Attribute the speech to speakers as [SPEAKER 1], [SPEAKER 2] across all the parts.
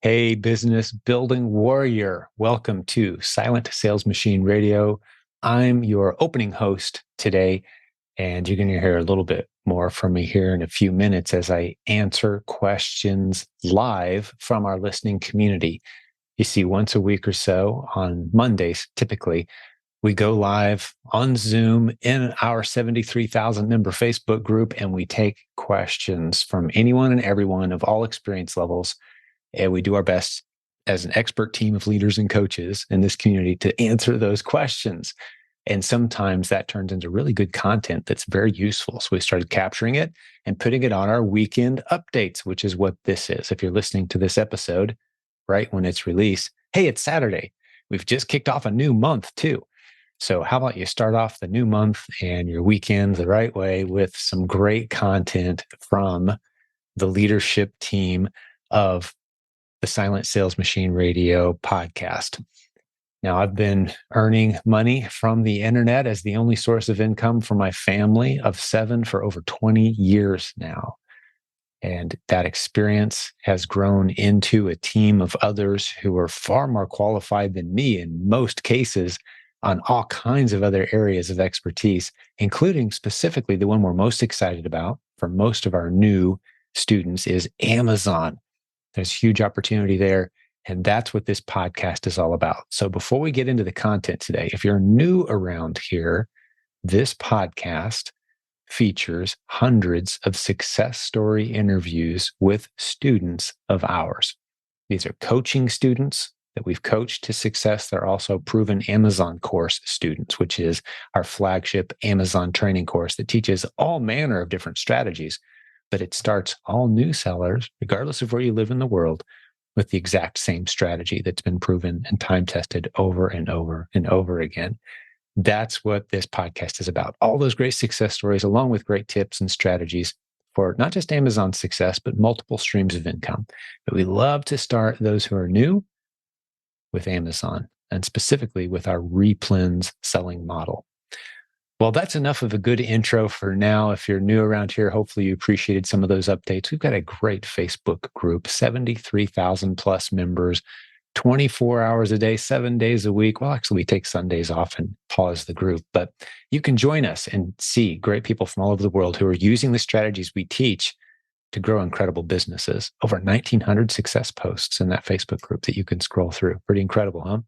[SPEAKER 1] Hey, business building warrior. Welcome to Silent Sales Machine Radio. I'm your opening host today, and you're going to hear a little bit more from me here in a few minutes as I answer questions live from our listening community. You see, once a week or so on Mondays, typically, we go live on Zoom in our 73,000 member Facebook group, and we take questions from anyone and everyone of all experience levels. And we do our best as an expert team of leaders and coaches in this community to answer those questions. And sometimes that turns into really good content that's very useful. So we started capturing it and putting it on our weekend updates, which is what this is. If you're listening to this episode right when it's released, hey, it's Saturday. We've just kicked off a new month too. So how about you start off the new month and your weekend the right way with some great content from the leadership team of the Silent Sales Machine Radio podcast. Now, I've been earning money from the internet as the only source of income for my family of 7 for over 20 years now. And that experience has grown into a team of others who are far more qualified than me in most cases on all kinds of other areas of expertise, including specifically the one we're most excited about for most of our new students is Amazon. There's huge opportunity there. And that's what this podcast is all about. So before we get into the content today, if you're new around here, this podcast features hundreds of success story interviews with students of ours. These are coaching students that we've coached to success. They're also proven Amazon course students, which is our flagship Amazon training course that teaches all manner of different strategies. But it starts all new sellers, regardless of where you live in the world, with the exact same strategy that's been proven and time tested over and over and over again. That's what this podcast is about. All those great success stories, along with great tips and strategies for not just Amazon success, but multiple streams of income. But we love to start those who are new with Amazon, and specifically with our replens selling model. Well, that's enough of a good intro for now. If you're new around here, hopefully you appreciated some of those updates. We've got a great Facebook group, 73,000 plus members, 24 hours a day, 7 days a week. Well, actually, we take Sundays off and pause the group, but you can join us and see great people from all over the world who are using the strategies we teach to grow incredible businesses. Over 1,900 success posts in that Facebook group that you can scroll through. Pretty incredible, huh?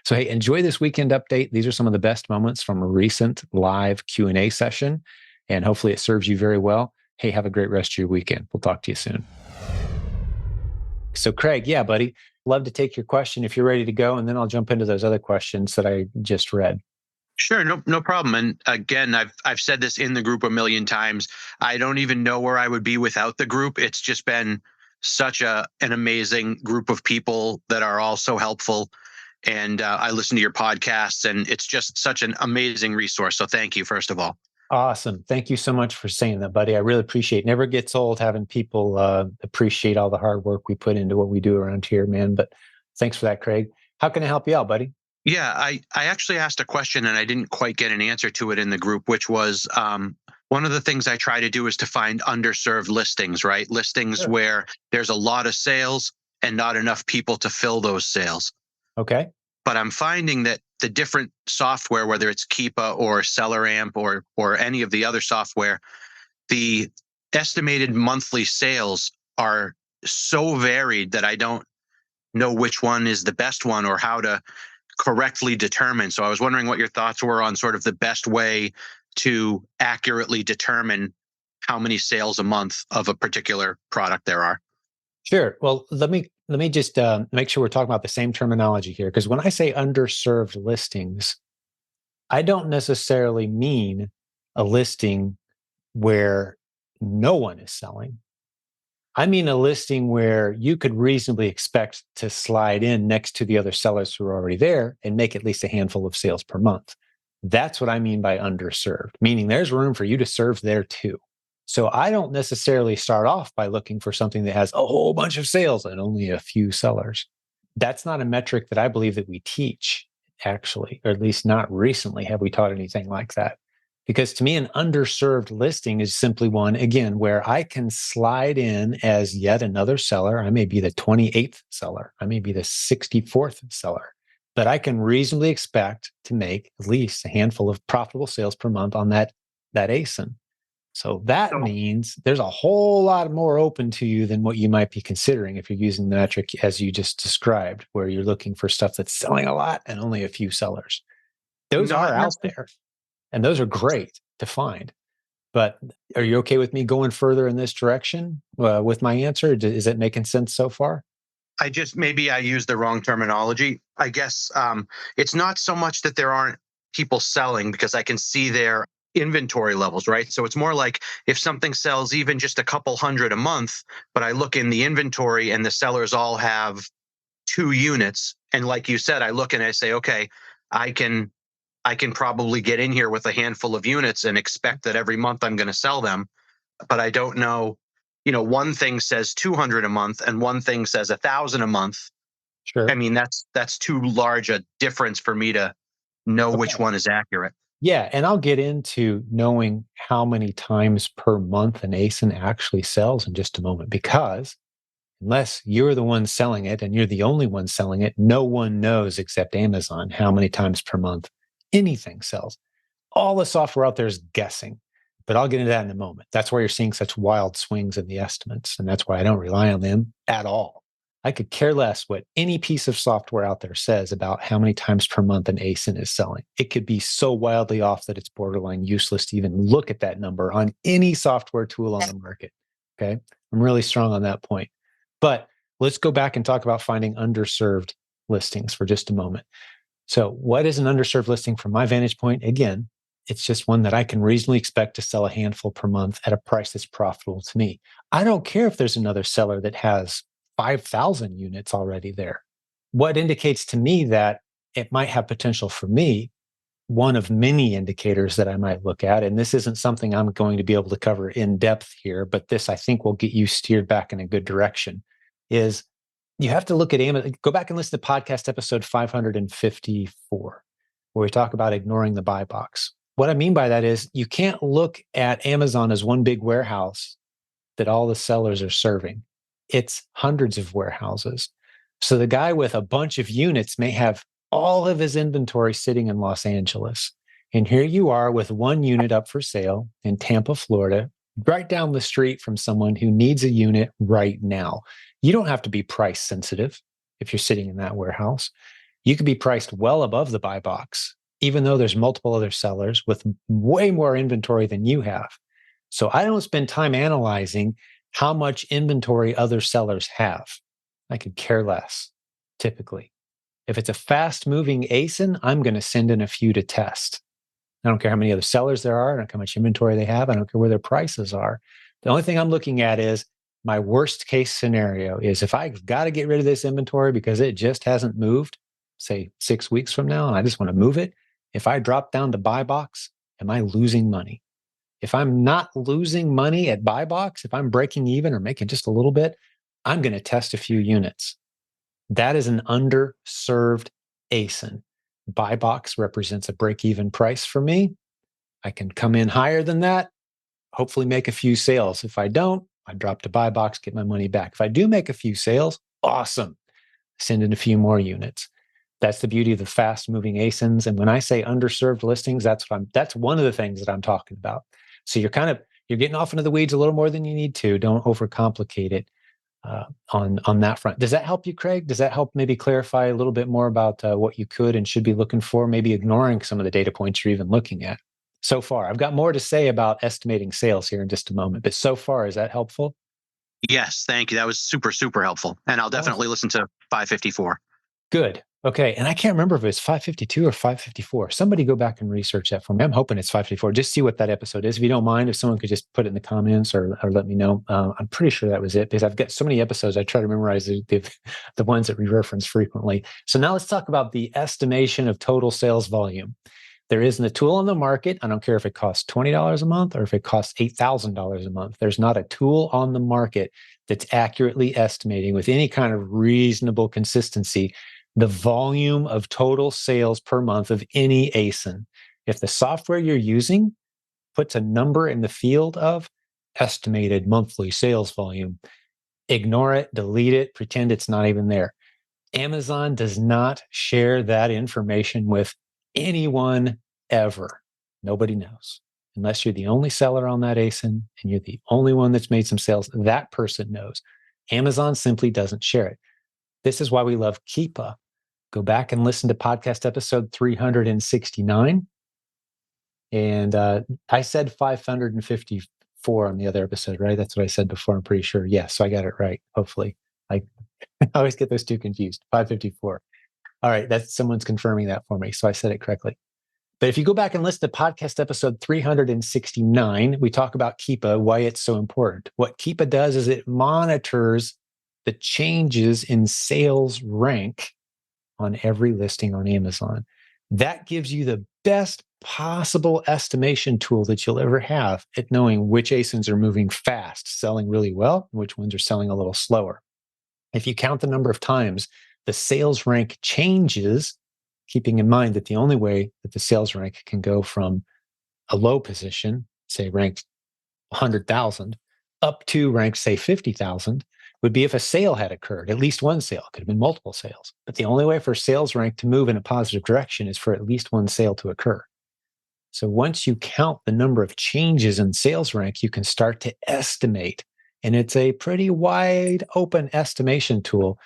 [SPEAKER 1] So, hey, enjoy this weekend update. These are some of the best moments from a recent live Q&A session, and hopefully it serves you very well. Hey, have a great rest of your weekend. We'll talk to you soon. So, Craig, yeah, buddy, love to take your question if you're ready to go, and then I'll jump into those other questions that I just read.
[SPEAKER 2] Sure, no problem. And again, I've said this in the group a million times. I don't even know where I would be without the group. It's just been such an amazing group of people that are all so helpful. And I listen to your podcasts, and it's just such an amazing resource. So thank you, first of all.
[SPEAKER 1] Awesome. Thank you so much for saying that, buddy. I really appreciate it. Never gets old having people appreciate all the hard work we put into what we do around here, man. But thanks for that, Craig. How can I help you out, buddy?
[SPEAKER 2] Yeah, I actually asked a question and I didn't quite get an answer to it in the group, which was one of the things I try to do is to find underserved listings, right? Listings
[SPEAKER 1] Sure.
[SPEAKER 2] where there's a lot of sales and not enough people to fill those sales.
[SPEAKER 1] Okay.
[SPEAKER 2] But I'm finding that the different software, whether it's Keepa or SellerAmp or any of the other software, the estimated monthly sales are so varied that I don't know which one is the best one or how to correctly determine. So I was wondering what your thoughts were on sort of the best way to accurately determine how many sales a month of a particular product there are.
[SPEAKER 1] Sure. Well, let me just make sure we're talking about the same terminology here, because when I say underserved listings, I don't necessarily mean a listing where no one is selling. I mean a listing where you could reasonably expect to slide in next to the other sellers who are already there and make at least a handful of sales per month. That's what I mean by underserved, meaning there's room for you to serve there too. So I don't necessarily start off by looking for something that has a whole bunch of sales and only a few sellers. That's not a metric that I believe that we teach, actually, or at least not recently have we taught anything like that. Because to me, an underserved listing is simply one, again, where I can slide in as yet another seller. I may be the 28th seller. I may be the 64th seller, but I can reasonably expect to make at least a handful of profitable sales per month on that ASIN. So that
[SPEAKER 2] So
[SPEAKER 1] means there's a whole lot more open to you than what you might be considering if you're using the metric as you just described, where you're looking for stuff that's selling a lot and only a few sellers. Those are
[SPEAKER 2] not
[SPEAKER 1] out
[SPEAKER 2] necessarily.
[SPEAKER 1] there. And those are great to find. But are you okay with me going further in this direction with my answer? Is it making sense so far?
[SPEAKER 2] Maybe I used the wrong terminology. I guess it's not so much that there aren't people selling because I can see their inventory levels, right? So it's more like if something sells even just a couple hundred a month, but I look in the inventory and the sellers all have 2 units. And like you said, I look and I say, okay, I can I can probably get in here with a handful of units and expect that every month I'm going to sell them. But I don't know, one thing says 200 a month and one thing says 1,000 a month. I
[SPEAKER 1] Sure.
[SPEAKER 2] mean, that's too large a difference for me to know which
[SPEAKER 1] Okay.
[SPEAKER 2] one is accurate.
[SPEAKER 1] Yeah. And I'll get into knowing how many times per month an ASIN actually sells in just a moment, because unless you're the one selling it and you're the only one selling it, no one knows except Amazon how many times per month anything sells. All the software out there is guessing, but I'll get into that in a moment. That's why you're seeing such wild swings in the estimates. And that's why I don't rely on them at all. I could care less what any piece of software out there says about how many times per month an ASIN is selling. It could be so wildly off that it's borderline useless to even look at that number on any software tool on the market. Okay. I'm really strong on that point. But let's go back and talk about finding underserved listings for just a moment. So, what is an underserved listing from my vantage point? Again, it's just one that I can reasonably expect to sell a handful per month at a price that's profitable to me. I don't care if there's another seller that has 5,000 units already there. What indicates to me that it might have potential for me, one of many indicators that I might look at, and this isn't something I'm going to be able to cover in depth here, but this I think will get you steered back in a good direction, is you have to look at Amazon. Go back and listen to podcast episode 554, where we talk about ignoring the buy box. What I mean by that is you can't look at Amazon as one big warehouse that all the sellers are serving. It's hundreds of warehouses. So the guy with a bunch of units may have all of his inventory sitting in Los Angeles. And here you are with one unit up for sale in Tampa, Florida, right down the street from someone who needs a unit right now. You don't have to be price sensitive if you're sitting in that warehouse. You could be priced well above the buy box, even though there's multiple other sellers with way more inventory than you have. So I don't spend time analyzing how much inventory other sellers have. I could care less, typically. If it's a fast moving ASIN, I'm going to send in a few to test. I don't care how many other sellers there are. I don't care how much inventory they have. I don't care where their prices are. The only thing I'm looking at is my worst case scenario is if I've got to get rid of this inventory because it just hasn't moved, say 6 weeks from now, and I just want to move it. If I drop down to buy box, am I losing money? If I'm not losing money at buy box, if I'm breaking even or making just a little bit, I'm going to test a few units. That is an underserved ASIN. Buy box represents a break even price for me. I can come in higher than that, hopefully make a few sales. If I don't, I drop to buy box, get my money back. If I do make a few sales, awesome. Send in a few more units. That's the beauty of the fast moving ASINs. And when I say underserved listings, that's one of the things that I'm talking about. So you're getting off into the weeds a little more than you need to. Don't overcomplicate it on that front. Does that help you, Craig? Does that help maybe clarify a little bit more about what you could and should be looking for, maybe ignoring some of the data points you're even looking at so far? I've got more to say about estimating sales here in just a moment, but so far, is that helpful?
[SPEAKER 2] Yes, thank you. That was super, super helpful. And I'll
[SPEAKER 1] Awesome.
[SPEAKER 2] definitely listen to 554.
[SPEAKER 1] Good. Okay. And I can't remember if it's 552 or 554. Somebody go back and research that for me. I'm hoping it's 554. Just see what that episode is. If you don't mind, if someone could just put it in the comments or let me know. I'm pretty sure that was it because I've got so many episodes. I try to memorize the ones that we reference frequently. So now let's talk about the estimation of total sales volume. There isn't a tool on the market. I don't care if it costs $20 a month or if it costs $8,000 a month. There's not a tool on the market that's accurately estimating with any kind of reasonable consistency the volume of total sales per month of any ASIN. If the software you're using puts a number in the field of estimated monthly sales volume, ignore it, delete it, pretend it's not even there. Amazon does not share that information with anyone ever. Nobody knows. Unless you're the only seller on that ASIN and you're the only one that's made some sales, that person knows. Amazon simply doesn't share it. This is why we love Keepa. Go back and listen to podcast episode 369. And I said 554 on the other episode, right? That's what I said before, I'm pretty sure. Yeah, so I got it right, hopefully. I always get those two confused. 554. All right, that's someone's confirming that for me, so I said it correctly. But if you go back and listen to podcast episode 369, we talk about Keepa, why it's so important. What Keepa does is it monitors the changes in sales rank on every listing on Amazon. That gives you the best possible estimation tool that you'll ever have at knowing which ASINs are moving fast, selling really well, and which ones are selling a little slower. If you count the number of times the sales rank changes, keeping in mind that the only way that the sales rank can go from a low position, say ranked 100,000, up to ranked, say 50,000, would be if a sale had occurred, at least one sale, could have been multiple sales. But the only way for sales rank to move in a positive direction is for at least one sale to occur. So once you count the number of changes in sales rank, you can start to estimate. And it's a pretty wide open estimation tool.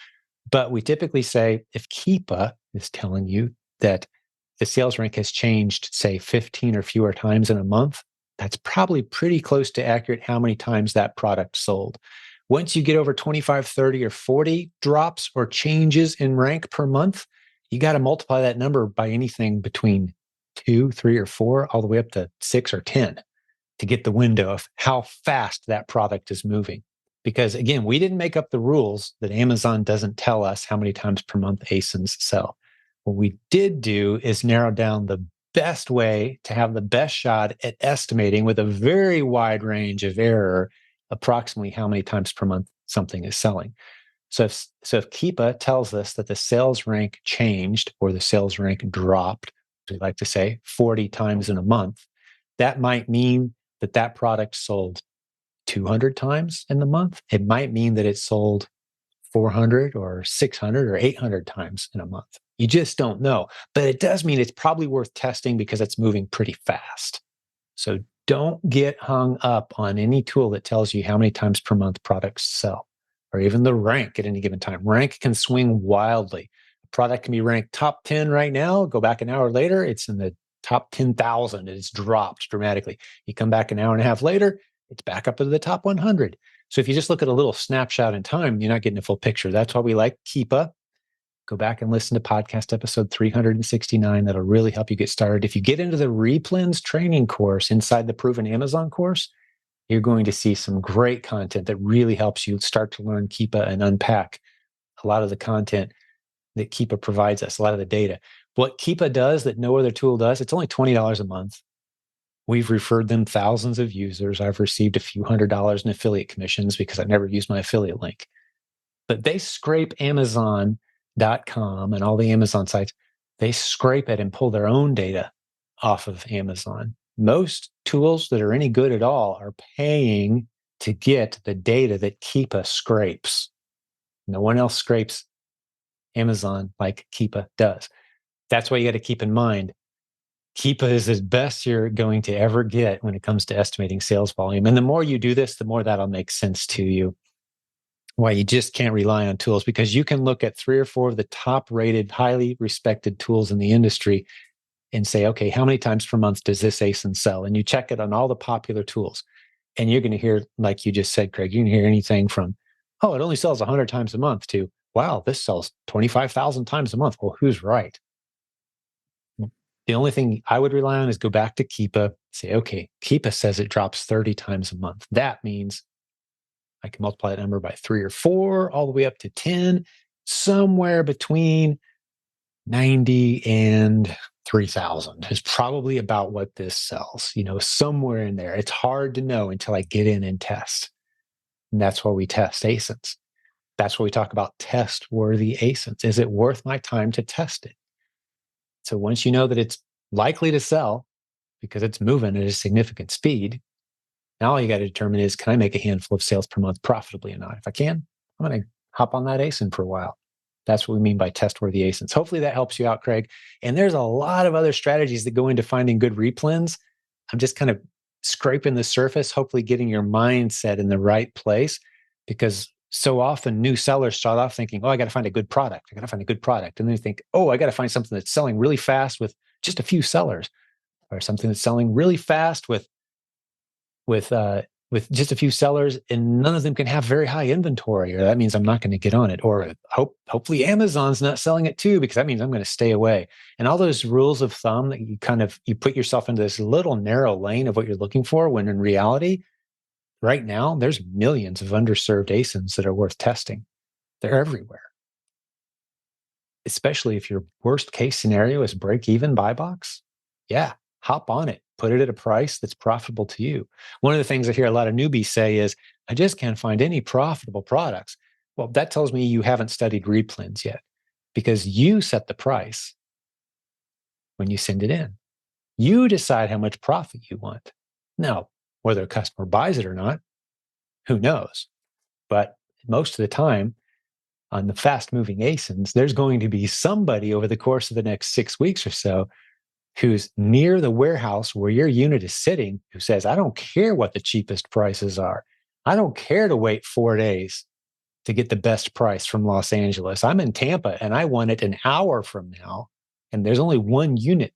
[SPEAKER 1] But we typically say if Keepa is telling you that the sales rank has changed, say 15 or fewer times in a month, that's probably pretty close to accurate how many times that product sold. Once you get over 25, 30, or 40 drops or changes in rank per month, you got to multiply that number by anything between 2, 3, or 4, all the way up to 6 or 10 to get the window of how fast that product is moving. Because again, we didn't make up the rules that Amazon doesn't tell us how many times per month ASINs sell. What we did do is narrow down the best way to have the best shot at estimating with a very wide range of error approximately how many times per month something is selling. So if Keepa tells us that the sales rank changed or the sales rank dropped, we like to say 40 times in a month, that might mean that that product sold 200 times in the month. It might mean that it sold 400 or 600 or 800 times in a month. You just don't know. But it does mean it's probably worth testing because it's moving pretty fast. So don't get hung up on any tool that tells you how many times per month products sell, or even the rank at any given time. Rank can swing wildly. A product can be ranked top 10 right now, go back an hour later, it's in the top 10,000. It's dropped dramatically. You come back an hour and a half later, it's back up to the top 100. So if you just look at a little snapshot in time, you're not getting a full picture. That's why we like Keepa. Go back and listen to podcast episode 369. That'll really help you get started. If you get into the replens training course inside the Proven Amazon course, you're going to see some great content that really helps you start to learn Keepa and unpack a lot of the content that Keepa provides us, a lot of the data. What Keepa does that no other tool does, it's only $20 a month. We've referred them thousands of users. I've received a few $100s in affiliate commissions because I never used my affiliate link. But they scrape Amazon.com and all the Amazon sites. They scrape it and pull their own data off of Amazon. Most tools that are any good at all are paying to get the data that Keepa scrapes. No one else scrapes Amazon like Keepa does. That's why you got to keep in mind Keepa is the best you're going to ever get when it comes to estimating sales volume. And the more you do this, the more that'll make sense to you. Why you just can't rely on tools, because you can look at 3 or 4 of the top rated, highly respected tools in the industry and say, okay, how many times per month does this ASIN sell? And you check it on all the popular tools. And you're going to hear, like you just said, Craig, you can hear anything from, oh, it only sells 100 times a month to, wow, this sells 25,000 times a month. Well, who's right? The only thing I would rely on is go back to Keepa, say, okay, Keepa says it drops 30 times a month. That means I can multiply that number by 3 or 4, all the way up to 10, somewhere between 90 and 3,000 is probably about what this sells, somewhere in there. It's hard to know until I get in and test. And that's why we test ASINs. That's why we talk about test-worthy ASINs. Is it worth my time to test it? So once you know that it's likely to sell, because it's moving at a significant speed. Now all you got to determine is, can I make a handful of sales per month profitably or not? If I can, I'm going to hop on that ASIN for a while. That's what we mean by test-worthy ASINs. Hopefully that helps you out, Craig. And there's a lot of other strategies that go into finding good replens. I'm just kind of scraping the surface, hopefully getting your mindset in the right place, because so often new sellers start off thinking, oh, I got to find a good product. I got to find a good product. And then they think, oh, I got to find something that's selling really fast with just a few sellers, or something that's selling really fast with with just a few sellers, and none of them can have very high inventory, or that means I'm not going to get on it. Or hopefully Amazon's not selling it too, because that means I'm going to stay away. And all those rules of thumb that you put yourself into this little narrow lane of what you're looking for, when in reality, right now, there's millions of underserved ASINs that are worth testing. They're everywhere. Especially if your worst case scenario is break even buy box. Yeah, hop on it. Put it at a price that's profitable to you. One of the things I hear a lot of newbies say is, I just can't find any profitable products. Well, that tells me you haven't studied replens yet, because you set the price when you send it in. You decide how much profit you want. Now, whether a customer buys it or not, who knows? But most of the time, on the fast moving ASINs, there's going to be somebody over the course of the next 6 weeks or so who's near the warehouse where your unit is sitting, who says, I don't care what the cheapest prices are. I don't care to wait 4 days to get the best price from Los Angeles. I'm in Tampa and I want it an hour from now. And there's only one unit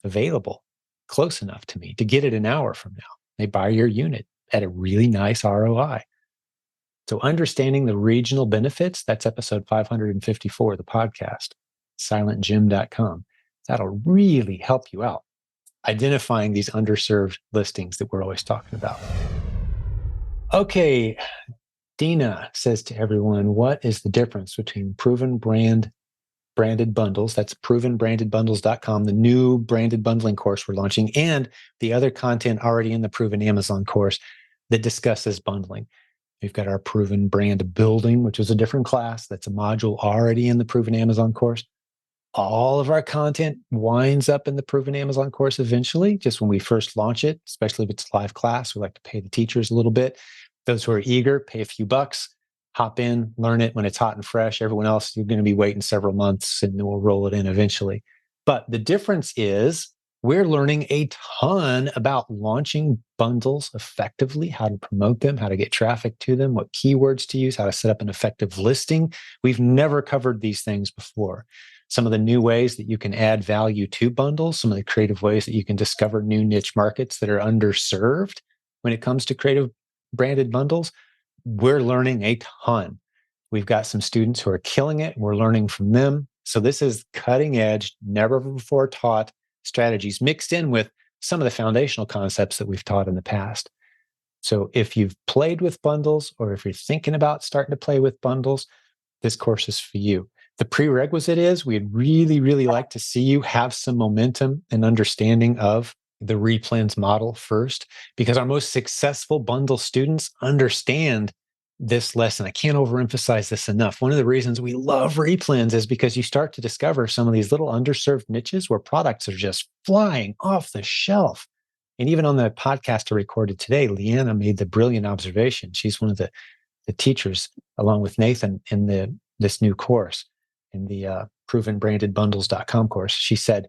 [SPEAKER 1] available close enough to me to get it an hour from now. They buy your unit at a really nice ROI. So understanding the regional benefits, that's episode 554 of the podcast, silentjim.com. That'll really help you out identifying these underserved listings that we're always talking about. Okay, Dina says to everyone, what is the difference between proven branded bundles, that's provenbrandedbundles.com, the new branded bundling course we're launching, and the other content already in the Proven Amazon course that discusses bundling? We've got our Proven Brand Building, which is a different class. That's a module already in the Proven Amazon course. All of our content winds up in the Proven Amazon course eventually, just when we first launch it, especially if it's live class. We like to pay the teachers a little bit. Those who are eager, pay a few bucks, hop in, learn it when it's hot and fresh. Everyone else, you're going to be waiting several months, and then we'll roll it in eventually. But the difference is, we're learning a ton about launching bundles effectively, how to promote them, how to get traffic to them, what keywords to use, how to set up an effective listing. We've never covered these things before. Some of the new ways that you can add value to bundles, some of the creative ways that you can discover new niche markets that are underserved when it comes to creative branded bundles. We're learning a ton. We've got some students who are killing it. We're learning from them. So this is cutting edge, never before taught strategies mixed in with some of the foundational concepts that we've taught in the past. So if you've played with bundles, or if you're thinking about starting to play with bundles, this course is for you. The prerequisite is, we'd really, really like to see you have some momentum and understanding of the replens model first, because our most successful bundle students understand this lesson. I can't overemphasize this enough. One of the reasons we love replens is because you start to discover some of these little underserved niches where products are just flying off the shelf. And even on the podcast I recorded today, Leanna made the brilliant observation. She's one of the teachers, along with Nathan, in this new course, in the provenbrandedbundles.com course. She said,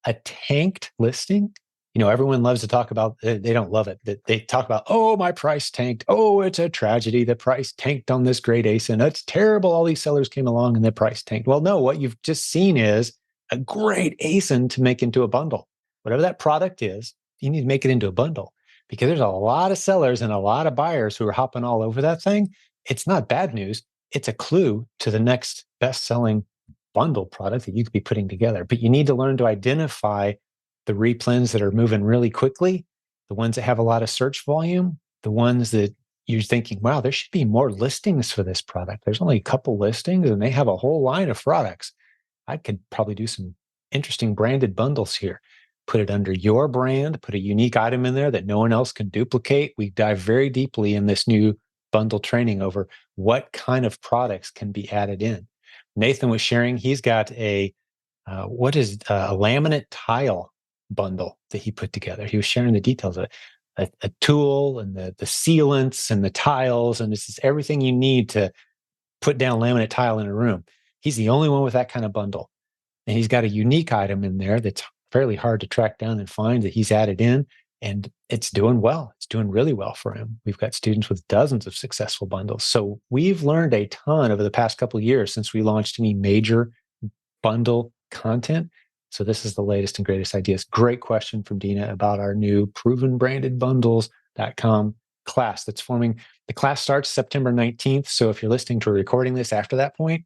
[SPEAKER 1] a tanked listing, everyone loves to talk about, they don't love it, that they talk about, oh, my price tanked. Oh, it's a tragedy. The price tanked on this great ASIN. It's terrible. All these sellers came along and the price tanked. Well, no, what you've just seen is a great ASIN to make into a bundle. Whatever that product is, you need to make it into a bundle, because there's a lot of sellers and a lot of buyers who are hopping all over that thing. It's not bad news. It's a clue to the next best-selling bundle product that you could be putting together. But you need to learn to identify the replens that are moving really quickly, the ones that have a lot of search volume, the ones that you're thinking, wow, there should be more listings for this product. There's only a couple listings and they have a whole line of products. I could probably do some interesting branded bundles here. Put it under your brand, put a unique item in there that no one else can duplicate. We dive very deeply in this new bundle training over what kind of products can be added in. Nathan was sharing, he's got a laminate tile bundle that he put together. He was sharing the details of it. A tool and the sealants and the tiles, and this is everything you need to put down laminate tile in a room. He's the only one with that kind of bundle. And he's got a unique item in there that's fairly hard to track down and find that he's added in. And it's doing well. It's doing really well for him. We've got students with dozens of successful bundles. So we've learned a ton over the past couple of years since we launched any major bundle content. So this is the latest and greatest ideas. Great question from Dina about our new provenbrandedbundles.com class that's forming. The class starts September 19th. So if you're listening to a recording this after that point,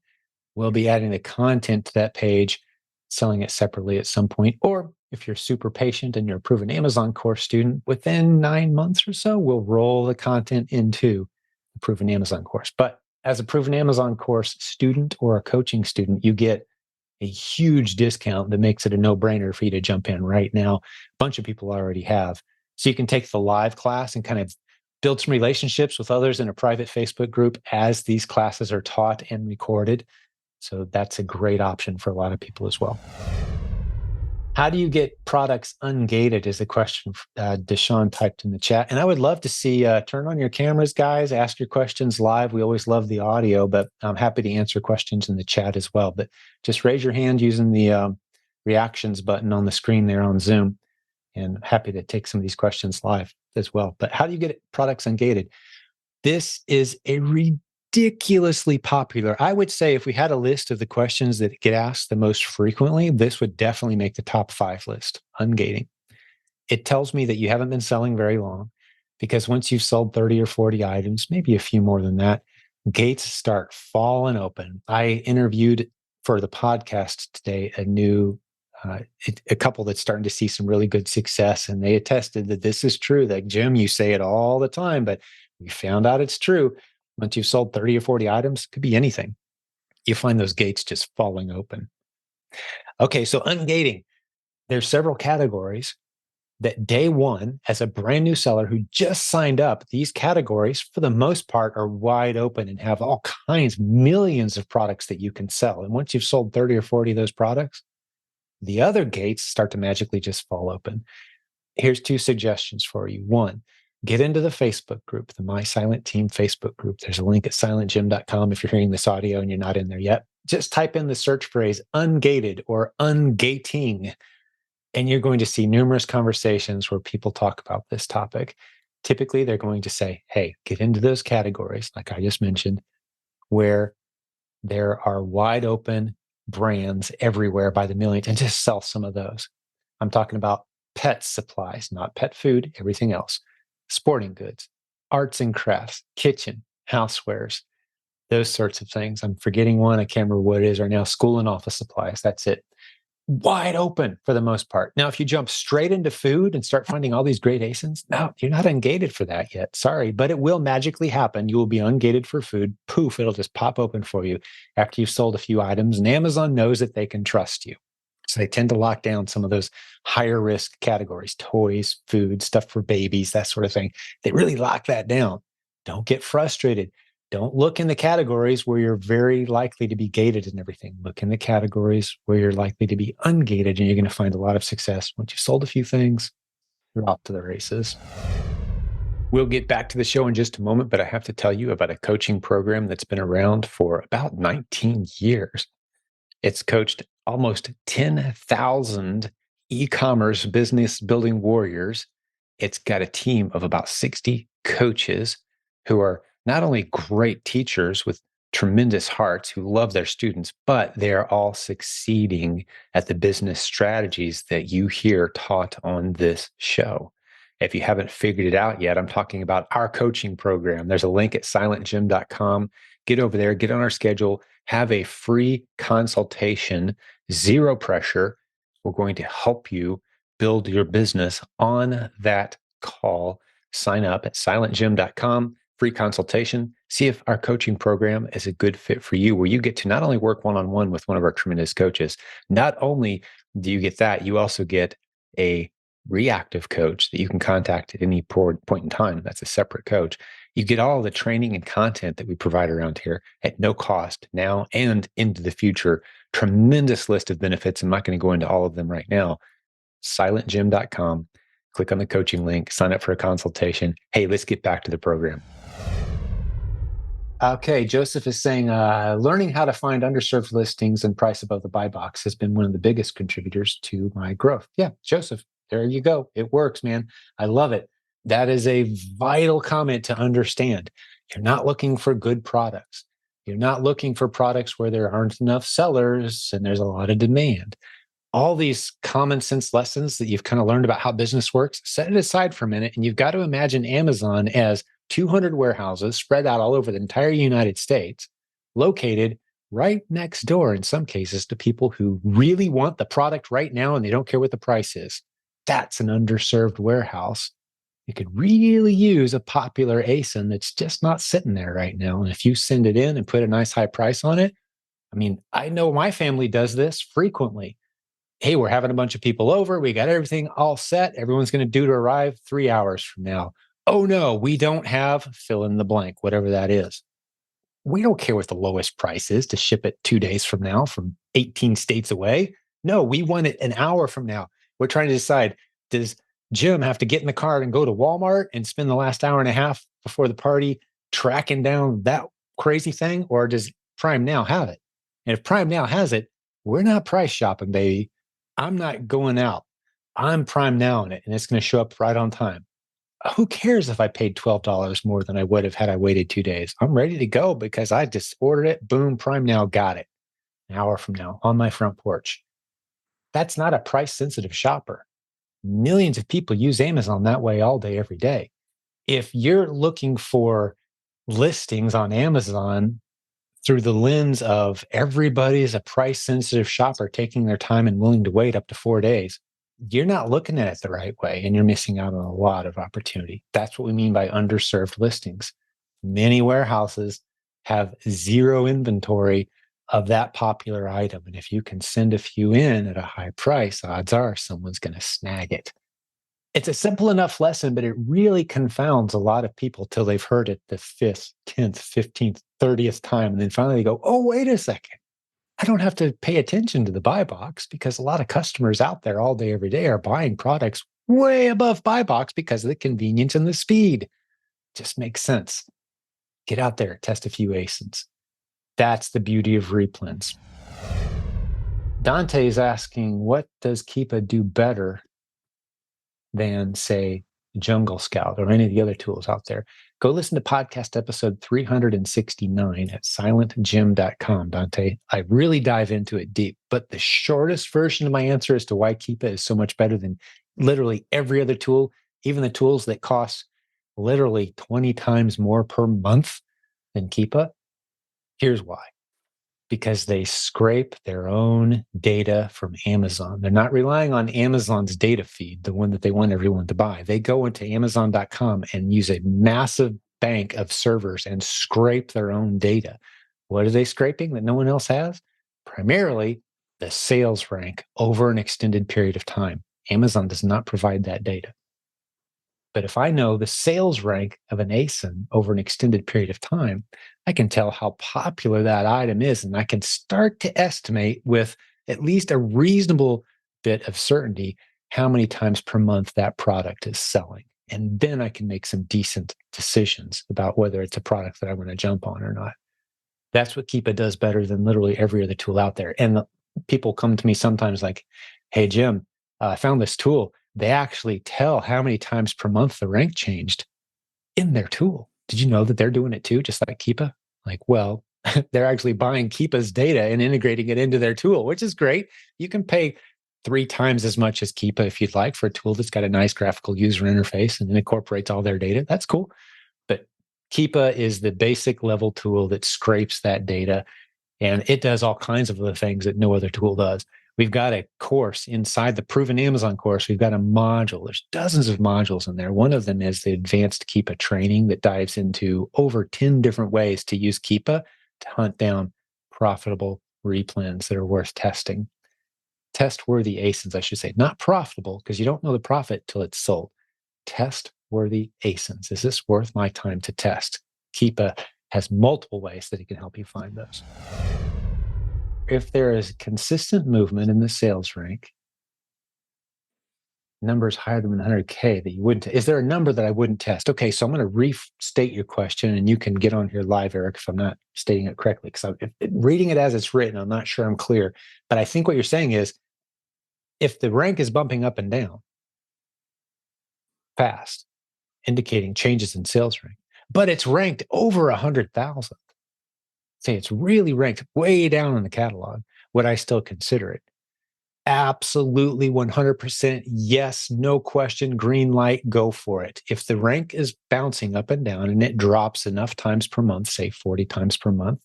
[SPEAKER 1] we'll be adding the content to that page, selling it separately at some point. Or if you're super patient and you're a proven Amazon course student, within 9 months or so, we'll roll the content into the proven Amazon course. But as a proven Amazon course student or a coaching student, you get a huge discount that makes it a no-brainer for you to jump in right now. A bunch of people already have. So you can take the live class and kind of build some relationships with others in a private Facebook group as these classes are taught and recorded. So that's a great option for a lot of people as well. How do you get products ungated is a question Deshaun typed in the chat. And I would love to see, turn on your cameras, guys, ask your questions live. We always love the audio, but I'm happy to answer questions in the chat as well. But just raise your hand using the reactions button on the screen there on Zoom. And happy to take some of these questions live as well. But how do you get products ungated? This is a ridiculously popular. I would say if we had a list of the questions that get asked the most frequently, this would definitely make the top 5 list, ungating. It tells me that you haven't been selling very long, because once you've sold 30 or 40 items, maybe a few more than that, gates start falling open. I interviewed for the podcast today a couple that's starting to see some really good success, and they attested that this is true. That, Jim, you say it all the time, but we found out it's true. Once you've sold 30 or 40 items, could be anything, you find those gates just falling open. Okay, so ungating. There's several categories that day one, as a brand new seller who just signed up, these categories, for the most part, are wide open and have all kinds, millions of products that you can sell. And once you've sold 30 or 40 of those products, the other gates start to magically just fall open. Here's 2 suggestions for you. 1, get into the Facebook group, the My Silent Team Facebook group. There's a link at silentjim.com if you're hearing this audio and you're not in there yet. Just type in the search phrase ungated or ungating, and you're going to see numerous conversations where people talk about this topic. Typically, they're going to say, hey, get into those categories, like I just mentioned, where there are wide open brands everywhere by the millions, and just sell some of those. I'm talking about pet supplies, not pet food, everything else, sporting goods, arts and crafts, kitchen, housewares, those sorts of things. I'm forgetting one. I can't remember what it is right now. School and office supplies. That's it. Wide open for the most part. Now, if you jump straight into food and start finding all these great ASINs, no, you're not ungated for that yet. Sorry, but it will magically happen. You will be ungated for food. Poof, it'll just pop open for you after you've sold a few items. And Amazon knows that they can trust you. So they tend to lock down some of those higher risk categories, toys, food, stuff for babies, that sort of thing. They really lock that down. Don't get frustrated. Don't look in the categories where you're very likely to be gated and everything. Look in the categories where you're likely to be ungated, and you're going to find a lot of success. Once you've sold a few things, you're off to the races. We'll get back to the show in just a moment, but I have to tell you about a coaching program that's been around for about 19 years. It's coached almost 10,000 e-commerce business building warriors. It's got a team of about 60 coaches who are not only great teachers with tremendous hearts who love their students, but they're all succeeding at the business strategies that you hear taught on this show. If you haven't figured it out yet, I'm talking about our coaching program. There's a link at silentjimdotcom. Get over there, get on our schedule, have a free consultation, zero pressure. We're going to help you build your business on that call. Sign up at silentjim.com, free consultation. See if our coaching program is a good fit for you, where you get to not only work one-on-one with one of our tremendous coaches, not only do you get that, you also get a reactive coach that you can contact at any point in time. That's a separate coach. You get all the training and content that we provide around here at no cost now and into the future. Tremendous list of benefits. I'm not going to go into all of them right now. silentjimdotcom. Click on the coaching link, sign up for a consultation. Hey, let's get back to the program. Okay, Joseph is saying learning how to find underserved listings and price above the buy box has been one of the biggest contributors to my growth. Yeah, Joseph, there you go. It works, man. I love it. That is a vital comment to understand. You're not looking for good products. You're not looking for products where there aren't enough sellers and there's a lot of demand. All these common sense lessons that you've kind of learned about how business works, set it aside for a minute. And you've got to imagine Amazon as 200 warehouses spread out all over the entire United States, located right next door, in some cases, to people who really want the product right now and they don't care what the price is. That's an underserved warehouse. You could really use a popular ASIN that's just not sitting there right now. And if you send it in and put a nice high price on it, I mean, I know my family does this frequently. Hey, we're having a bunch of people over. We got everything all set. Everyone's going to due to arrive 3 hours from now. Oh no, we don't have fill in the blank, whatever that is. We don't care what the lowest price is to ship it 2 days from now from 18 states away. No, we want it an hour from now. We're trying to decide, does Jim have to get in the car and go to Walmart and spend the last hour and a half before the party tracking down that crazy thing? Or does Prime Now have it? And if Prime Now has it, we're not price shopping, baby. I'm not going out. I'm Prime Now in it, and it's going to show up right on time. Who cares if I paid $12 more than I would have had I waited 2 days? I'm ready to go because I just ordered it. Boom, Prime Now got it. An hour from now on my front porch. That's not a price sensitive shopper. Millions of people use Amazon that way all day, every day. If you're looking for listings on Amazon through the lens of everybody is a price sensitive shopper taking their time and willing to wait up to 4 days, you're not looking at it the right way and you're missing out on a lot of opportunity. That's what we mean by underserved listings. Many warehouses have zero inventory of that popular item. And if you can send a few in at a high price, odds are someone's going to snag it. It's a simple enough lesson, but it really confounds a lot of people till they've heard it the 5th, 10th, 15th, 30th time. And then finally they go, oh, wait a second. I don't have to pay attention to the buy box because a lot of customers out there all day, every day are buying products way above buy box because of the convenience and the speed. Just makes sense. Get out there, test a few ASINs. That's the beauty of replens. Dante is asking, what does Keepa do better than, say, Jungle Scout or any of the other tools out there? Go listen to podcast episode 369 at silentjim.com, Dante. I really dive into it deep, but the shortest version of my answer as to why Keepa is so much better than literally every other tool, even the tools that cost literally 20 times more per month than Keepa. Here's why. Because they scrape their own data from Amazon. They're not relying on Amazon's data feed, the one that they want everyone to buy. They go into Amazon.com and use a massive bank of servers and scrape their own data. What are they scraping that no one else has? Primarily the sales rank over an extended period of time. Amazon does not provide that data. But if I know the sales rank of an ASIN over an extended period of time, I can tell how popular that item is. And I can start to estimate with at least a reasonable bit of certainty how many times per month that product is selling. And then I can make some decent decisions about whether it's a product that I want to jump on or not. That's what Keepa does better than literally every other tool out there. And people come to me sometimes like, hey, Jim, I found this tool. They actually tell how many times per month the rank changed in their tool. Did you know that they're doing it too, just like Keepa? Like, well, they're actually buying Keepa's data and integrating it into their tool, which is great. You can pay 3 times as much as Keepa if you'd like for a tool that's got a nice graphical user interface and incorporates all their data. That's cool. But Keepa is the basic level tool that scrapes that data, and it does all kinds of other things that no other tool does. We've got a course inside the Proven Amazon course. We've got a module. There's dozens of modules in there. One of them is the advanced Keepa training that dives into over 10 different ways to use Keepa to hunt down profitable replens that are worth testing. Test-worthy ASINs, I should say. Not profitable, because you don't know the profit till it's sold. Test-worthy ASINs. Is this worth my time to test? Keepa has multiple ways that it can help you find those. If there is consistent movement in the sales rank, numbers higher than 100K that you wouldn't, is there a number that I wouldn't test? Okay, so I'm going to restate your question and you can get on here live, Eric, if I'm not stating it correctly. Because reading it as it's written, I'm not sure I'm clear. But I think what you're saying is if the rank is bumping up and down fast, indicating changes in sales rank, but it's ranked over 100,000, say it's really ranked way down in the catalog, would I still consider it? Absolutely 100% yes, no question, green light, go for it. If the rank is bouncing up and down and it drops enough times per month, say 40 times per month,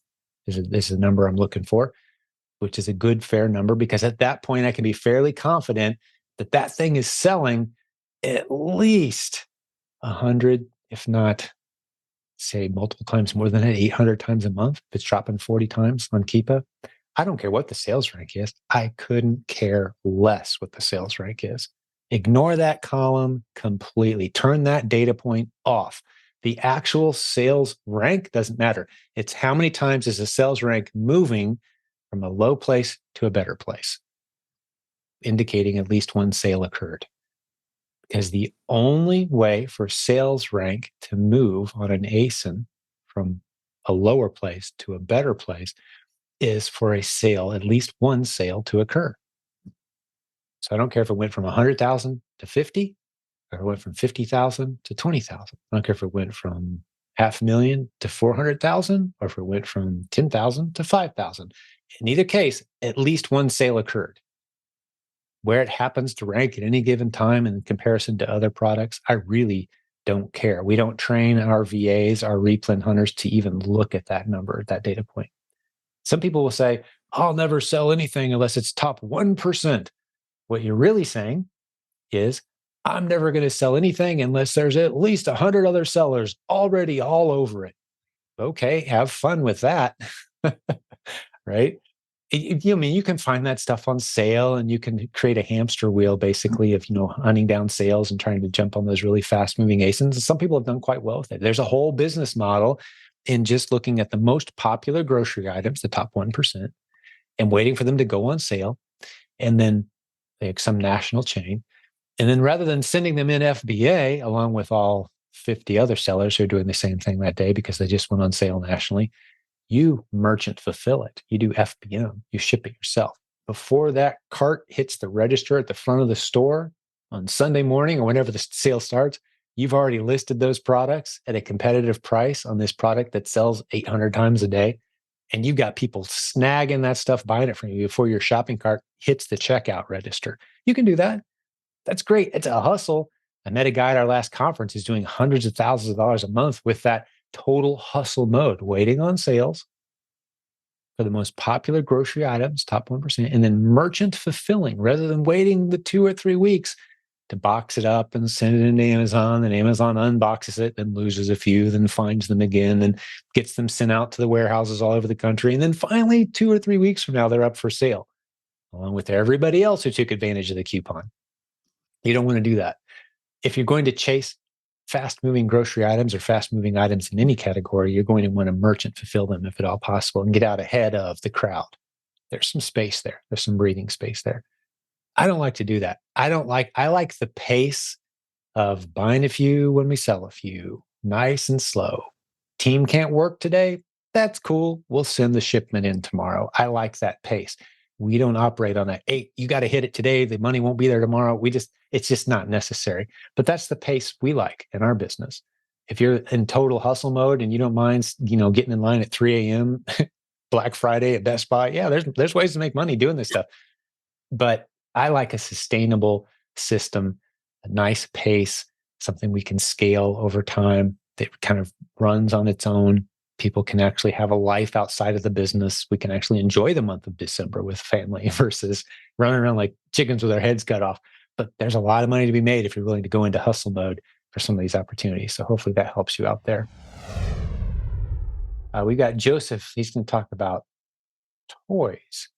[SPEAKER 1] this is a number I'm looking for, which is a good, fair number, because at that point I can be fairly confident that that thing is selling at least 100, if not, say, multiple times more than that, 800 times a month. If it's dropping 40 times on Keepa, I don't care what the sales rank is. I couldn't care less what the sales rank is. Ignore that column completely. Turn that data point off. The actual sales rank doesn't matter. It's how many times is the sales rank moving from a low place to a better place, indicating at least one sale occurred. Because the only way for sales rank to move on an ASIN from a lower place to a better place is for a sale, at least one sale to occur. So I don't care if it went from 100,000 to 50, or it went from 50,000 to 20,000. I don't care if it went from 500,000 to 400,000, or if it went from 10,000 to 5,000. In either case, at least one sale occurred. Where it happens to rank at any given time in comparison to other products, I really don't care. We don't train our VAs, our replen hunters, to even look at that number, that data point. Some people will say, I'll never sell anything unless it's top 1%. What you're really saying is, I'm never going to sell anything unless there's at least 100 other sellers already all over it. Okay, have fun with that. Right? I mean, you can find that stuff on sale and you can create a hamster wheel basically of, hunting down sales and trying to jump on those really fast moving ASINs. And some people have done quite well with it. There's a whole business model in just looking at the most popular grocery items, the top 1%, and waiting for them to go on sale. And then like some national chain. And then rather than sending them in FBA along with all 50 other sellers who are doing the same thing that day because they just went on sale nationally, you merchant fulfill it. You do FBM. You ship it yourself. Before that cart hits the register at the front of the store on Sunday morning or whenever the sale starts, you've already listed those products at a competitive price on this product that sells 800 times a day. And you've got people snagging that stuff, buying it from you before your shopping cart hits the checkout register. You can do that. That's great. It's a hustle. I met a guy at our last conference who's doing hundreds of thousands of dollars a month with that total hustle mode, waiting on sales for the most popular grocery items, top 1%, and then merchant fulfilling rather than waiting the 2 or 3 weeks to box it up and send it into Amazon. And Amazon unboxes it, then loses a few, then finds them again and gets them sent out to the warehouses all over the country. And then finally, 2 or 3 weeks from now, they're up for sale, along with everybody else who took advantage of the coupon. You don't want to do that. If you're going to chase fast-moving grocery items or fast-moving items in any category, you're going to want to merchant fulfill them if at all possible and get out ahead of the crowd. There's some space there. There's some breathing space there. I don't like to do that. I like the pace of buying a few when we sell a few, nice and slow. Team can't work today? That's cool. We'll send the shipment in tomorrow. I like that pace. We don't operate on a, hey, you got to hit it today. The money won't be there tomorrow. It's just not necessary. But that's the pace we like in our business. If you're in total hustle mode and you don't mind, getting in line at 3 a.m. Black Friday at Best Buy, yeah, there's ways to make money doing this stuff. But I like a sustainable system, a nice pace, something we can scale over time that kind of runs on its own. People can actually have a life outside of the business. We can actually enjoy the month of December with family versus running around like chickens with our heads cut off. But there's a lot of money to be made if you're willing to go into hustle mode for some of these opportunities. So hopefully that helps you out there. We got Joseph. He's going to talk about toys.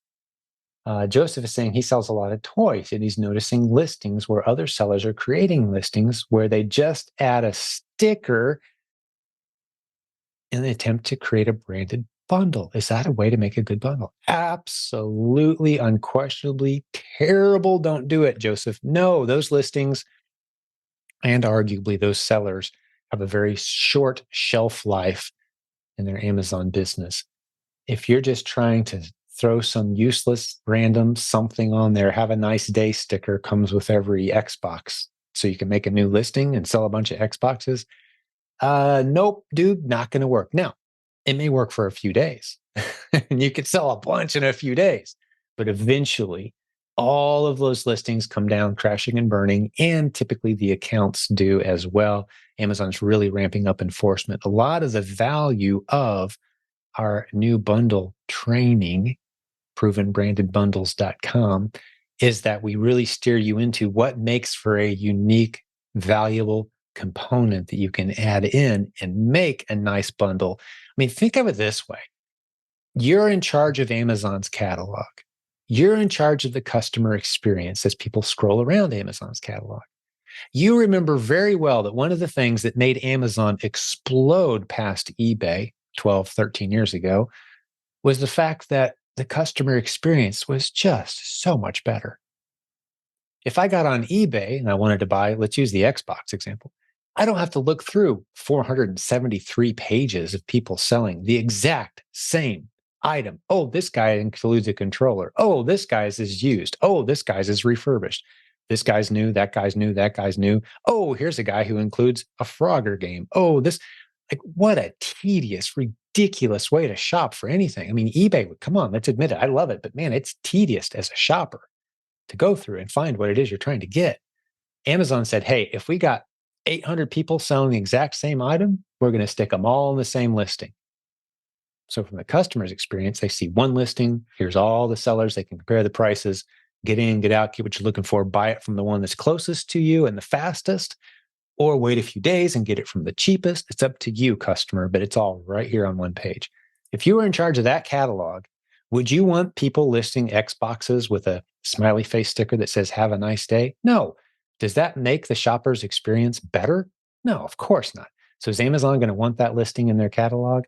[SPEAKER 1] Joseph is saying he sells a lot of toys and he's noticing listings where other sellers are creating listings where they just add a sticker in an attempt to create a branded bundle. Is that a way to make a good bundle? Absolutely, unquestionably terrible. Don't do it, Joseph. No, those listings and arguably those sellers have a very short shelf life in their Amazon business. If you're just trying to throw some useless random something on there, have a nice day sticker comes with every Xbox so you can make a new listing and sell a bunch of Xboxes. Nope, dude, not going to work. Now, it may work for a few days and you could sell a bunch in a few days, but eventually all of those listings come down crashing and burning, and typically the accounts do as well. Amazon's really ramping up enforcement. A lot of the value of our new bundle training, provenbrandedbundles.com, is that we really steer you into what makes for a unique, valuable component that you can add in and make a nice bundle. I mean, think of it this way. You're in charge of Amazon's catalog. You're in charge of the customer experience as people scroll around Amazon's catalog. You remember very well that one of the things that made Amazon explode past eBay 12, 13 years ago was the fact that the customer experience was just so much better. If I got on eBay and I wanted to buy, let's use the Xbox example, I don't have to look through 473 pages of people selling the exact same item. Oh, this guy includes a controller. Oh, this guy's is used. Oh, this guy's is refurbished. This guy's new, that guy's new, that guy's new. Oh, here's a guy who includes a Frogger game. Oh, this, like, what a tedious, ridiculous way to shop for anything. I mean, eBay, come on, let's admit it. I love it, but man, it's tedious as a shopper to go through and find what it is you're trying to get. Amazon said, hey, if we got 800 people selling the exact same item, we're going to stick them all in the same listing. So from the customer's experience, they see one listing. Here's all the sellers. They can compare the prices, get in, get out, get what you're looking for, buy it from the one that's closest to you and the fastest, or wait a few days and get it from the cheapest. It's up to you, customer, but it's all right here on one page. If you were in charge of that catalog, would you want people listing Xboxes with a smiley face sticker that says, have a nice day? No. Does that make the shopper's experience better? No, of course not. So is Amazon going to want that listing in their catalog?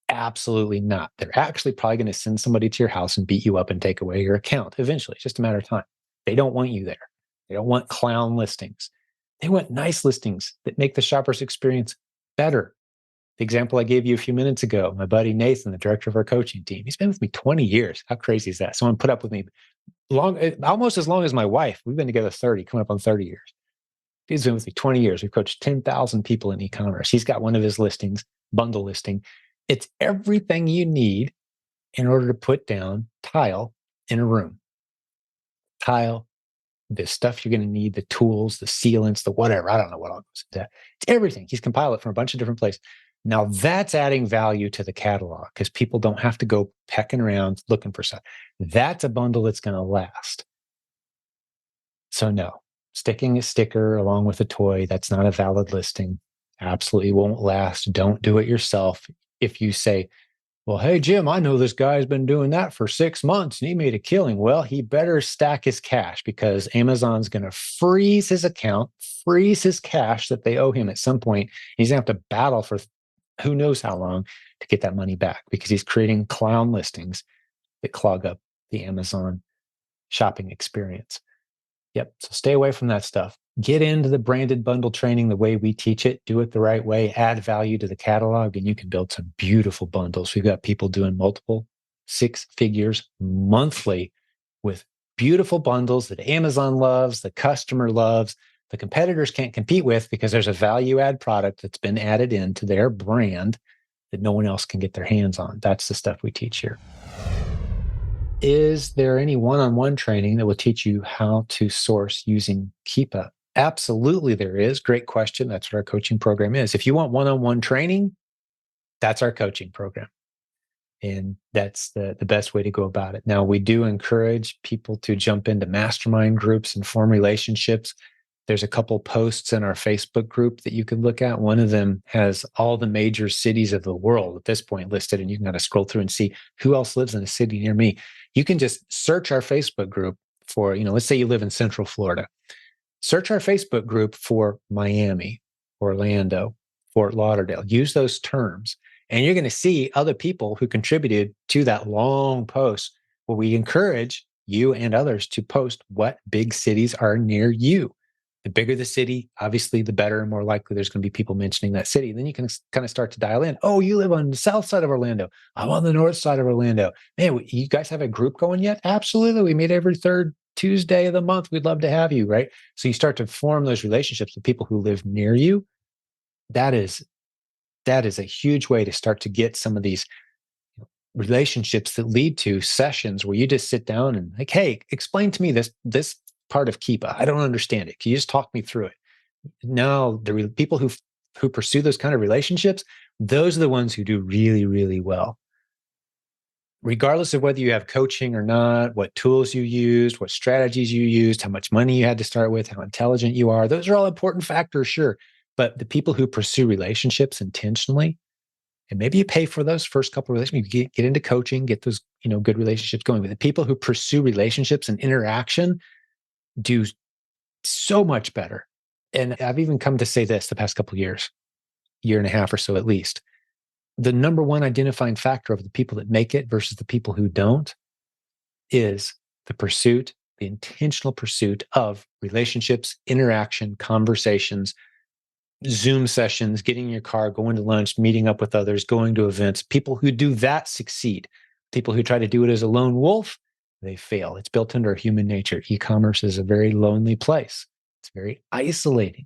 [SPEAKER 1] Absolutely not. They're actually probably going to send somebody to your house and beat you up and take away your account eventually. It's just a matter of time. They don't want you there. They don't want clown listings. They want nice listings that make the shopper's experience better. The example I gave you a few minutes ago, my buddy Nathan, the director of our coaching team, he's been with me 20 years. How crazy is that? Someone put up with me almost as long as my wife. We've been together 30, coming up on 30 years. He's been with me 20 years. We've coached 10,000 people in e-commerce. He's got one of his listings, bundle listing. It's everything you need in order to put down tile in a room. Tile, the stuff you're going to need, the tools, the sealants, the whatever. I don't know what all goes into that. It's everything. He's compiled it from a bunch of different places. Now that's adding value to the catalog because people don't have to go pecking around looking for stuff. That's a bundle that's going to last. So no, sticking a sticker along with a toy, that's not a valid listing. Absolutely won't last. Don't do it yourself. If you say, well, hey, Jim, I know this guy's been doing that for 6 months and he made a killing. Well, he better stack his cash because Amazon's going to freeze his account, freeze his cash that they owe him at some point. He's going to have to battle for who knows how long to get that money back because he's creating clown listings that clog up the Amazon shopping experience. Yep. So stay away from that stuff. Get into the branded bundle training the way we teach it. Do it the right way. Add value to the catalog, and you can build some beautiful bundles. We've got people doing multiple 6 figures monthly with beautiful bundles that Amazon loves, the customer loves, the competitors can't compete with because there's a value add product that's been added into their brand that no one else can get their hands on. That's the stuff we teach here. Is there any one-on-one training that will teach you how to source using Keepa? Absolutely, there is. Great question. That's what our coaching program is. If you want one-on-one training, that's our coaching program. And that's the best way to go about it. Now, we do encourage people to jump into mastermind groups and form relationships. There's a couple posts in our Facebook group that you can look at. One of them has all the major cities of the world at this point listed, and you can kind of scroll through and see who else lives in a city near me. You can just search our Facebook group for, let's say you live in Central Florida. Search our Facebook group for Miami, Orlando, Fort Lauderdale. Use those terms, And you're going to see other people who contributed to that long post where we encourage you and others to post what big cities are near you. The bigger the city, obviously, the better and more likely there's going to be people mentioning that city. Then you can kind of start to dial in. Oh, you live on the south side of Orlando. I'm on the north side of Orlando. Man, you guys have a group going yet? Absolutely. We meet every third Tuesday of the month. We'd love to have you, right? So you start to form those relationships with people who live near you. That is a huge way to start to get some of these relationships that lead to sessions where you just sit down and like, hey, explain to me this part of Keepa. I don't understand it. Can you just talk me through it? Now, the people who pursue those kind of relationships, those are the ones who do really, really well. Regardless of whether you have coaching or not, what tools you used, what strategies you used, how much money you had to start with, how intelligent you are, those are all important factors, sure. But the people who pursue relationships intentionally, and maybe you pay for those first couple of relationships, you get into coaching, get those good relationships going. But the people who pursue relationships and interaction do so much better. And I've even come to say this the past couple of years, year and a half or so at least. The number one identifying factor of the people that make it versus the people who don't is the intentional pursuit of relationships, interaction, conversations, Zoom sessions, getting in your car, going to lunch, meeting up with others, going to events. People who do that succeed. People who try to do it as a lone wolf, they fail. It's built into our human nature. E-commerce is a very lonely place. It's very isolating.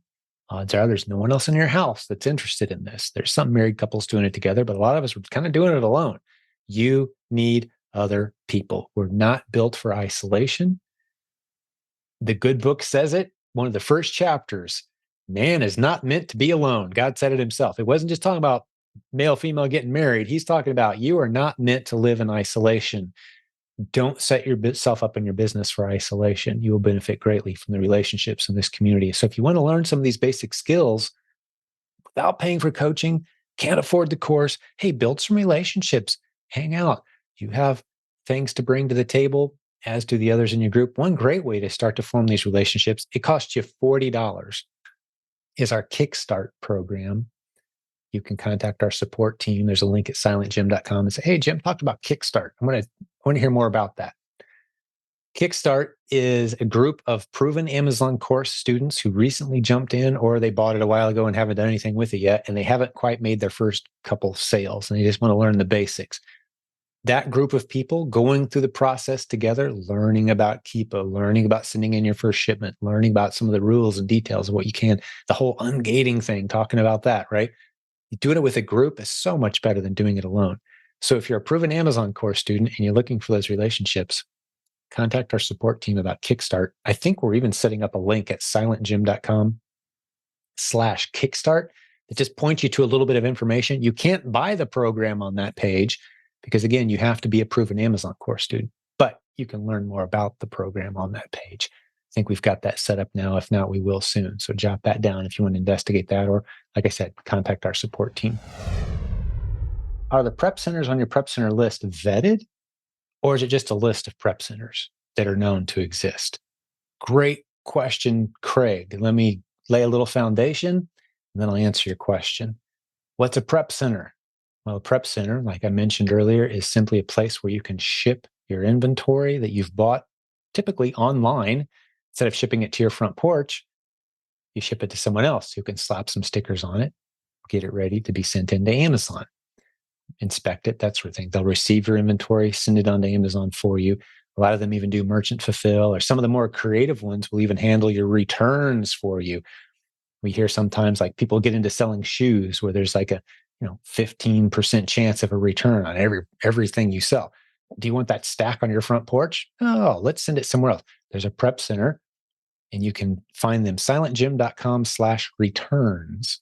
[SPEAKER 1] Odds are there's no one else in your house that's interested in this. There's some married couples doing it together, but a lot of us are kind of doing it alone. You need other people. We're not built for isolation. The good book says it. One of the first chapters, man is not meant to be alone. God said it himself. It wasn't just talking about male, female getting married. He's talking about you are not meant to live in isolation. Don't set yourself up in your business for isolation. You will benefit greatly from the relationships in this community. So if you want to learn some of these basic skills without paying for coaching, can't afford the course, hey, build some relationships, hang out. You have things to bring to the table, as do the others in your group. One great way to start to form these relationships, it costs you $40, is our Kickstart program. You can contact our support team. There's a link at silentjim.com and say, hey, Jim talked about Kickstart. I want to hear more about that. Kickstart is a group of proven Amazon course students who recently jumped in, or they bought it a while ago and haven't done anything with it yet, and they haven't quite made their first couple sales, and they just want to learn the basics. That group of people going through the process together, learning about Keepa, learning about sending in your first shipment, learning about some of the rules and details of what you can, the whole ungating thing, talking about that, right? Doing it with a group is so much better than doing it alone. So if you're a proven Amazon course student and you're looking for those relationships, contact our support team about Kickstart. I think we're even setting up a link at silentjim.com/Kickstart that just points you to a little bit of information. You can't buy the program on that page because, again, you have to be a proven Amazon course student, but you can learn more about the program on that page. I think we've got that set up now. If not, we will soon. So jot that down if you want to investigate that, or like I said, contact our support team. Are the prep centers on your prep center list vetted, or is it just a list of prep centers that are known to exist? Great question, Craig. Let me lay a little foundation, and then I'll answer your question. What's a prep center? Well, a prep center, like I mentioned earlier, is simply a place where you can ship your inventory that you've bought, typically online. Instead of shipping it to your front porch, you ship it to someone else who can slap some stickers on it, get it ready to be sent into Amazon, inspect it, that sort of thing. They'll receive your inventory, send it onto Amazon for you. A lot of them even do merchant fulfill, or some of the more creative ones will even handle your returns for you. We hear sometimes like people get into selling shoes where there's like a 15% chance of a return on everything you sell. Do you want that stack on your front porch? Oh, let's send it somewhere else. There's a prep center, and you can find them. silentjim.com/returns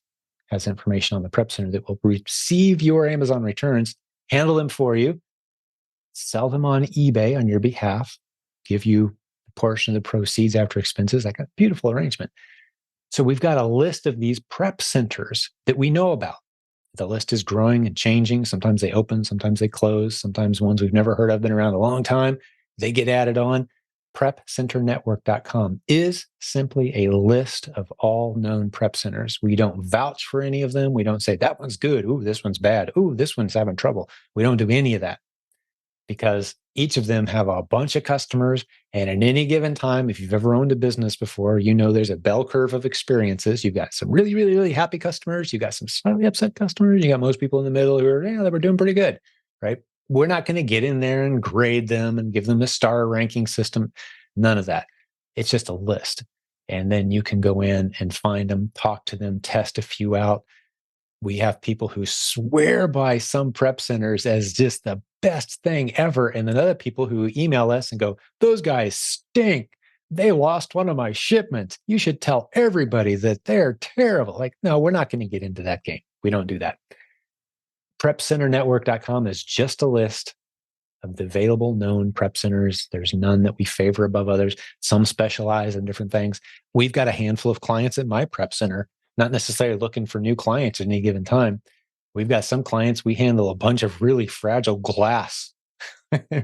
[SPEAKER 1] has information on the prep center that will receive your Amazon returns, handle them for you, sell them on eBay on your behalf, give you a portion of the proceeds after expenses. Like a beautiful arrangement. So we've got a list of these prep centers that we know about. The list is growing and changing. Sometimes they open, sometimes they close, sometimes ones we've never heard of, been around a long time, they get added on. prepcenternetwork.com is simply a list of all known prep centers. We don't vouch for any of them. We don't say that one's good. Ooh, this one's bad. Ooh, this one's having trouble. We don't do any of that because each of them have a bunch of customers. And at any given time, if you've ever owned a business before, you know there's a bell curve of experiences. You've got some really, really, really happy customers. You've got some slightly upset customers. You got most people in the middle who are, yeah, they were doing pretty good, right? We're not going to get in there and grade them and give them a star ranking system. None of that. It's just a list. And then you can go in and find them, talk to them, test a few out. We have people who swear by some prep centers as just the best thing ever. And then other people who email us and go, those guys stink. They lost one of my shipments. You should tell everybody that they're terrible. Like, no, we're not going to get into that game. We don't do that. PrepCenterNetwork.com is just a list of the available known prep centers. There's none that we favor above others. Some specialize in different things. We've got a handful of clients at my prep center, not necessarily looking for new clients at any given time. We've got some clients, we handle a bunch of really fragile glass.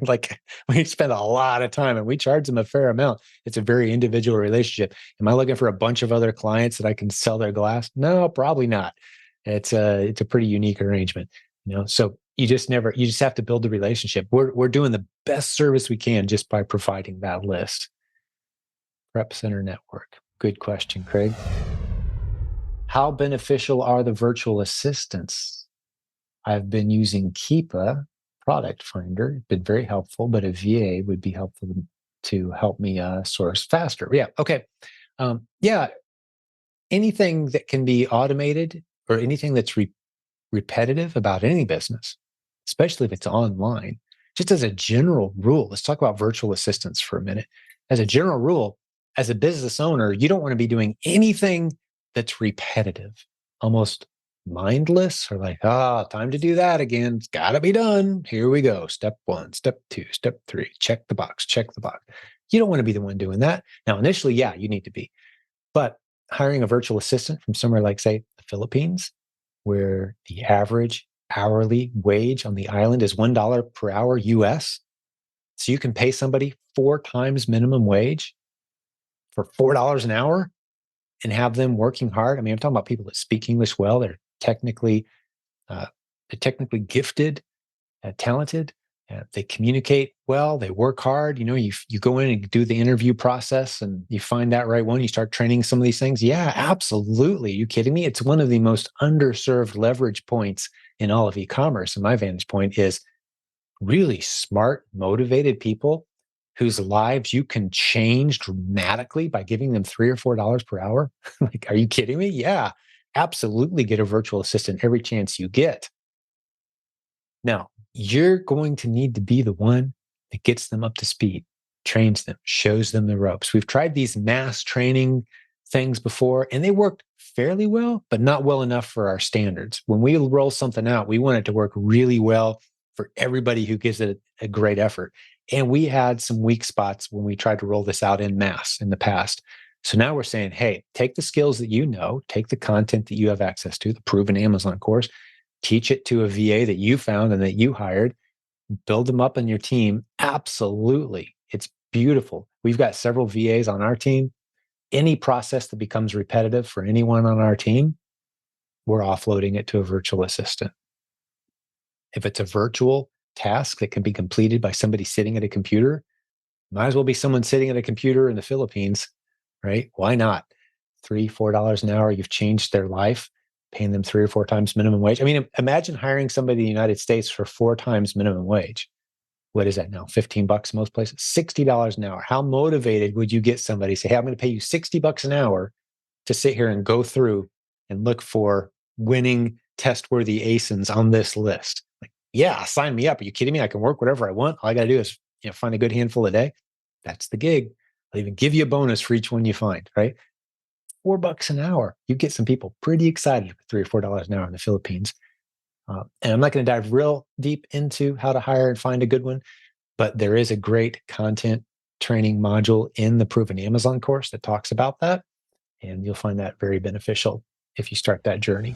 [SPEAKER 1] Like we spend a lot of time and we charge them a fair amount. It's a very individual relationship. Am I looking for a bunch of other clients that I can sell their glass? No, probably not. It's a pretty unique arrangement, so you just have to build the relationship. We're doing the best service we can just by providing that list. Prep Center Network. Good question, Craig. How beneficial are the virtual assistants? I've been using Keepa product finder. Been very helpful, but a VA would be helpful to help me source faster. Yeah. Okay. Yeah. Anything that can be automated or anything that's repetitive about any business, especially if it's online, just as a general rule, let's talk about virtual assistants for a minute. As a general rule, as a business owner, you don't want to be doing anything that's repetitive, almost mindless, or like, time to do that again. It's got to be done. Here we go. Step 1, step 2, step 3, check the box, check the box. You don't want to be the one doing that. Now, initially, yeah, you need to be. But hiring a virtual assistant from somewhere like, say, the Philippines, where the average hourly wage on the island is $1 per hour US. So you can pay somebody 4 times minimum wage for $4 an hour and have them working hard. I mean, I'm talking about people that speak English well. They're technically gifted, talented. They communicate well. They work hard. You go in and do the interview process, and you find that right one. You start training some of these things. Yeah, absolutely. Are you kidding me? It's one of the most underserved leverage points in all of e-commerce. And my vantage point is really smart, motivated people whose lives you can change dramatically by giving them $3 or $4 per hour. Like, are you kidding me? Yeah, absolutely. Get a virtual assistant every chance you get. Now, you're going to need to be the one that gets them up to speed, trains them, shows them the ropes. We've tried these mass training things before, and they worked fairly well, but not well enough for our standards. When we roll something out, we want it to work really well for everybody who gives it a great effort. And we had some weak spots when we tried to roll this out in mass in the past. So now we're saying, hey, take the skills that you know, take the content that you have access to, the proven Amazon course, teach it to a VA that you found and that you hired, build them up in your team. Absolutely. It's beautiful. We've got several VAs on our team. Any process that becomes repetitive for anyone on our team, we're offloading it to a virtual assistant. If it's a virtual task that can be completed by somebody sitting at a computer, might as well be someone sitting at a computer in the Philippines, right? Why not? $3, $4 an hour, you've changed their life, paying them 3 or 4 times minimum wage. I mean, imagine hiring somebody in the United States for 4 times minimum wage. What is that now? $15 most places, $60 an hour. How motivated would you get somebody say, hey, I'm going to pay you $60 an hour to sit here and go through and look for winning test-worthy ASINs on this list? Like, yeah, sign me up. Are you kidding me? I can work whatever I want. All I got to do is find a good handful a day. That's the gig. I'll even give you a bonus for each one you find, right? $4 an hour. You get some people pretty excited for $3 or $4 an hour in the Philippines. And I'm not going to dive real deep into how to hire and find a good one, but there is a great content training module in the Proven Amazon course that talks about that. And you'll find that very beneficial if you start that journey.